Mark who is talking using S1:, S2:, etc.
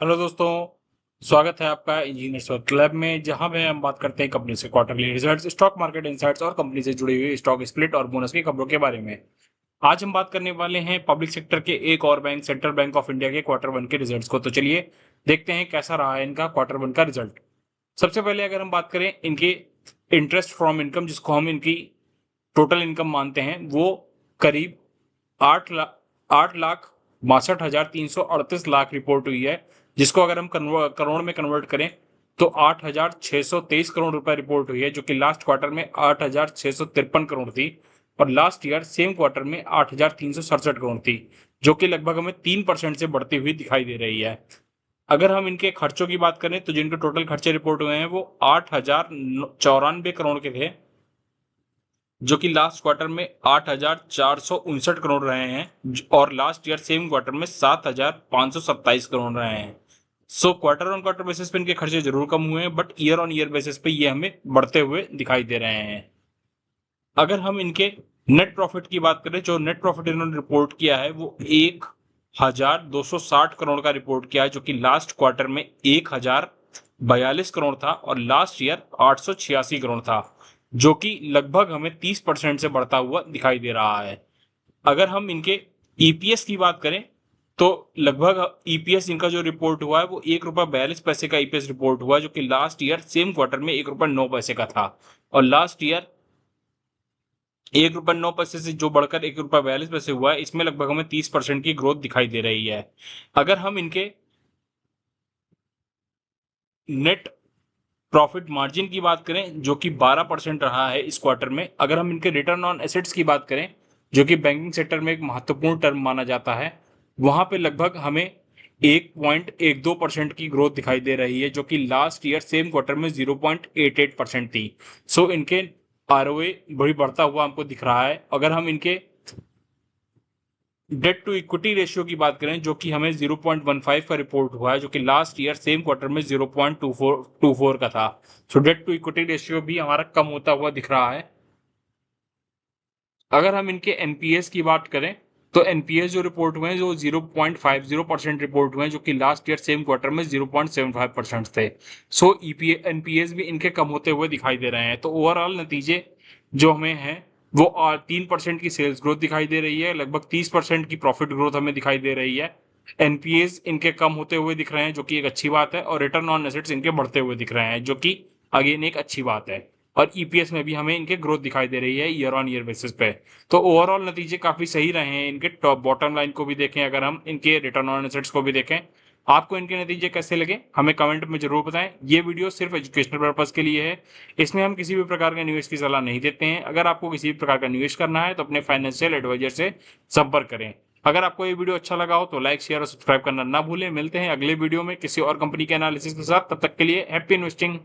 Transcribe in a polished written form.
S1: Hello दोस्तों, स्वागत है आपका इंजीनियर्स वर्क क्लब में, जहां पे हम बात करते हैं कंपनी से quarterly results, stock market insights और कंपनी से जुड़ी हुई स्टॉक स्प्लिट और बोनस की खबरों के बारे में। आज हम बात करने वाले हैं पब्लिक सेक्टर के एक और bank central bank of India के क्वार्टर वन के रिजल्ट्स को। तो चलिए देखते हैं कैसा रहा है इनका क्वार्टर वन का रिजल्ट। सबसे पहले अगर हम बात करें इनके इंटरेस्ट फ्रॉम इनकम, जिसको हम इनकी टोटल इनकम मानते हैं, वो करीब 8,62,338 रिपोर्ट हुई है, जिसको अगर हम करोड़ में कन्वर्ट करें तो 8,623 करोड़ रुपए रिपोर्ट हुई है, जो कि लास्ट क्वार्टर में 8,653 करोड़ थी और लास्ट ईयर सेम क्वार्टर में 8,367 करोड़ थी, जो कि लगभग हमें 3% से बढ़ती हुई दिखाई दे रही है। अगर हम इनके खर्चों की बात करें तो जिनके टोटल खर्चे रिपोर्ट हुए हैं वो 8,094 करोड़ के थे, जो कि लास्ट क्वार्टर में 8,459 करोड़ रहे हैं और लास्ट ईयर सेम क्वार्टर में 7,527 करोड़ रहे हैं। So quarter on quarter basis पे इनके खर्चे जरूर कम हुए हैं, but year on year basis पे ये हमें बढ़ते हुए दिखाई दे रहे हैं। अगर हम इनके नेट प्रॉफिट की बात करें, जो नेट प्रॉफिट इन्होंने रिपोर्ट किया है वो 1,260 करोड़ का रिपोर्ट किया है, जो कि लास्ट क्वार्टर में 1,042 करोड़ था और लास्ट ईयर 886 करोड़ था, जो कि लगभग हमें 30% से बढ़ता हुआ दिखाई दे रहा है। अगर हम इनके ईपीएस की बात करें तो लगभग ईपीएस इनका जो रिपोर्ट हुआ है वो 1 रुपया 42 पैसे का ईपीएस रिपोर्ट हुआ है, जो कि लास्ट ईयर सेम क्वार्टर में 1 रुपया 9 पैसे का था और लास्ट ईयर 1 रुपया 9 पैसे से जो बढ़कर 1 रुपया 42 पैसे हुआ है, इसमें लगभग हमें 30% की ग्रोथ दिखाई दे रही है। अगर हम इनके नेट प्रॉफिट मार्जिन की बात करें, जो कि 12% रहा है इस क्वार्टर में, अगर हम इनके रिटर्न ऑन एसेट्स की बात करें, जो कि बैंकिंग सेक्टर में एक महत्वपूर्ण टर्म माना जाता है, वहां पे लगभग हमें 1.12% की ग्रोथ दिखाई दे रही है, जो कि लास्ट ईयर सेम क्वार्टर में 0.88% थी। सो इनके आरओए बड़ी बढ़ता हुआ हमको दिख रहा है। अगर हम इनके डेट टू इक्विटी रेशियो की बात करें, जो कि हमें 0.15 का रिपोर्ट हुआ है, जो कि लास्ट ईयर सेम क्वार्टर में 0.24 का था। सो डेट टू इक्विटी रेशियो भी हमारा कम होता हुआ दिख रहा है। अगर हम इनके एनपीएस की बात करें तो एनपीएस जो रिपोर्ट हुए हैं जो 0.50% रिपोर्ट हुए हैं, जो कि लास्ट ईयर सेम क्वार्टर में 0.75% थे। सो एनपीएस भी इनके कम होते हुए दिखाई दे रहे हैं। तो ओवरऑल नतीजे जो हमें हैं वो 3% की सेल्स ग्रोथ दिखाई दे रही है, लगभग 30% की प्रॉफिट ग्रोथ हमें दिखाई दे रही है। एनपीएस इनके कम होते हुए दिख रहे हैं, जो कि एक अच्छी बात है, और रिटर्न ऑन एसेट्स इनके बढ़ते हुए दिख रहे हैं, जो कि अगेन एक अच्छी बात है। और ईपीएस में भी हमें इनके ग्रोथ दिखाई दे रही है ईयर ऑन ईयर बेसिस पे। तो ओवरऑल नतीजे काफी सही रहे हैं इनके। टॉप बॉटम लाइन को भी देखें, अगर हम इनके रिटर्न ऑन एसेट्स को भी देखें, आपको इनके नतीजे कैसे लगे हमें कमेंट में जरूर बताएं। ये वीडियो सिर्फ एजुकेशनल पर्पज के लिए है, इसमें हम किसी भी प्रकार का निवेश की सलाह नहीं देते हैं। अगर आपको किसी भी प्रकार का निवेश करना है तो अपने फाइनेंशियल एडवाइजर से संपर्क करें। अगर आपको ये वीडियो अच्छा लगा हो तो लाइक शेयर और सब्सक्राइब करना ना भूलें। मिलते हैं अगले वीडियो में किसी और कंपनी के एनालिसिस के साथ, तब तक के लिए हैप्पी इन्वेस्टिंग।